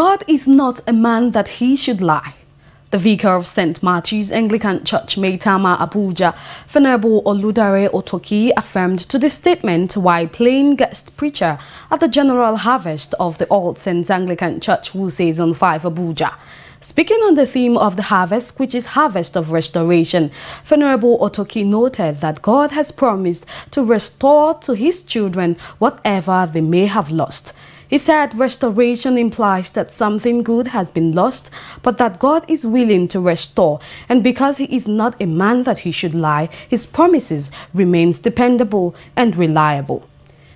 God is not a man that he should lie. The vicar of St. Matthew's Anglican Church, Maitama, Abuja, Venerable Oludare Otoki, affirmed to the statement while playing guest preacher at the General Harvest of the All Saints Anglican Church, Wuses on 5 Abuja. Speaking on the theme of the harvest, which is Harvest of Restoration, Venerable Otoki noted that God has promised to restore to his children whatever they may have lost. He said restoration implies that something good has been lost, but that God is willing to restore, and because he is not a man that he should lie, his promises remains dependable and reliable.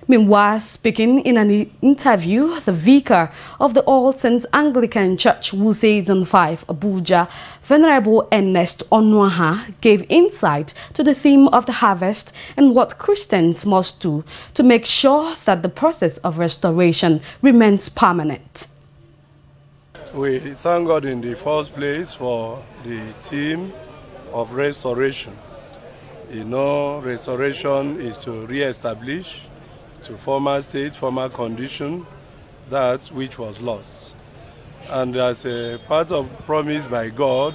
Meanwhile, speaking in an interview, the vicar of the All Saints Anglican Church, Wuses on 5 Abuja, Venerable Ernest Onwaha, gave insight to the theme of the harvest and what Christians must do to make sure that the process of restoration remains permanent. We thank God in the first place for the theme of restoration. You know, restoration is to re-establish to former state, former condition, that which was lost. And as a part of promise by God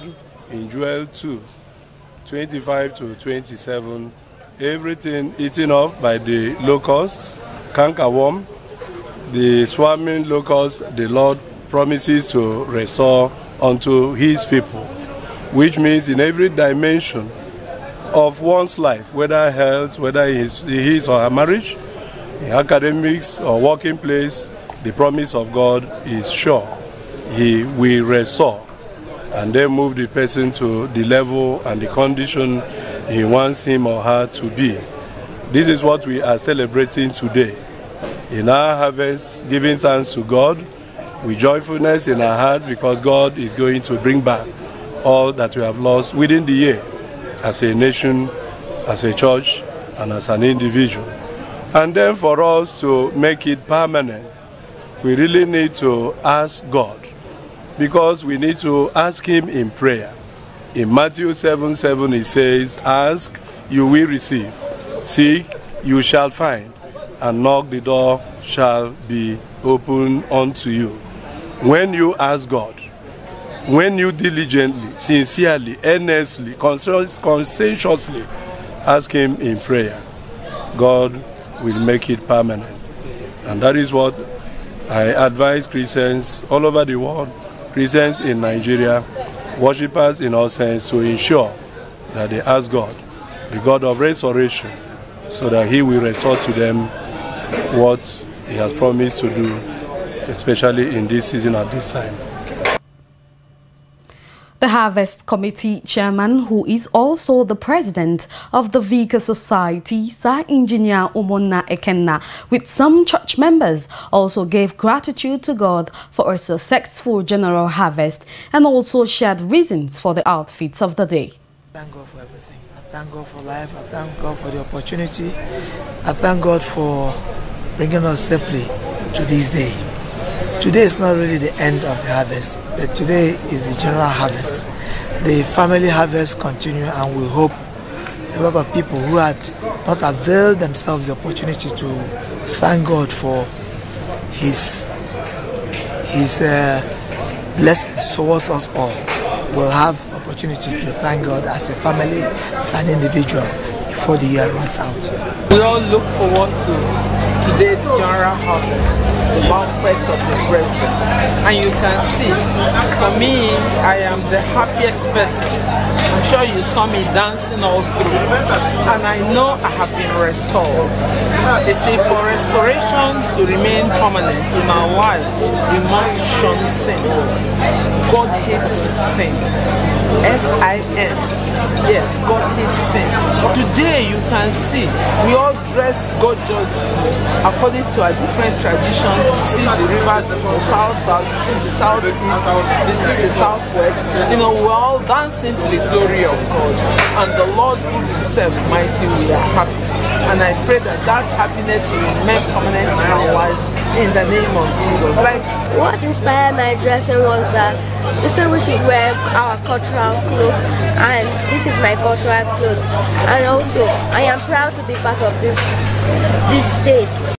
in Joel 2:25 to 27, everything eaten up by the locusts, cankerworm, the swarming locusts, the Lord promises to restore unto his people, which means in every dimension of one's life, whether health, whether his or her marriage, in academics or working place, the promise of God is sure. He will restore and then move the person to the level and the condition he wants him or her to be. This is what we are celebrating today. In our harvest, giving thanks to God with joyfulness in our heart, because God is going to bring back all that we have lost within the year as a nation, as a church, and as an individual. And then for us to make it permanent, we really need to ask God, because we need to ask him in prayer. In Matthew 7:7 it says, "Ask, you will receive. Seek, you shall find. And knock, the door shall be opened unto you." When you ask God, when you diligently, sincerely, earnestly, conscientiously ask him in prayer, God will make it permanent. And that is what I advise Christians all over the world, Christians in Nigeria, worshippers in all sense, to ensure that they ask God, the God of restoration, so that he will restore to them what he has promised to do, especially in this season at this time. The Harvest Committee Chairman, who is also the President of the Vicar Society, Sir Engineer Umona Ekenna, with some church members, also gave gratitude to God for a successful general harvest and also shared reasons for the outfits of the day. Thank God for everything. I thank God for life. I thank God for the opportunity. I thank God for bringing us safely to this day. Today is not really the end of the harvest, but today is the general harvest. The family harvest continue, and we hope a lot of people who had not availed themselves the opportunity to thank God for his blessings towards us all will have opportunity to thank God as a family, as an individual, before the year runs out. We all look forward to today, the general harvest, the banquet of the brethren. And you can see, for me, I am the happiest person. I'm sure you saw me dancing all through. And I know I have been restored. They say for restoration to remain permanent in our lives, we must shun sin. God hates sin. S-I-N. Yes, God hates sin. Today you can see we all dress gorgeously according to our different traditions. You see the rivers, the south, you see the southeast, you see the southwest. You know, we're all dancing to the glory of God. And the Lord himself mighty, we are happy. And I pray that that happiness will remain permanent in our lives in the name of Jesus. Like, what inspired my dressing was that they said we should wear our cultural clothes, and this is my cultural clothes. And also, I am proud to be part of this state.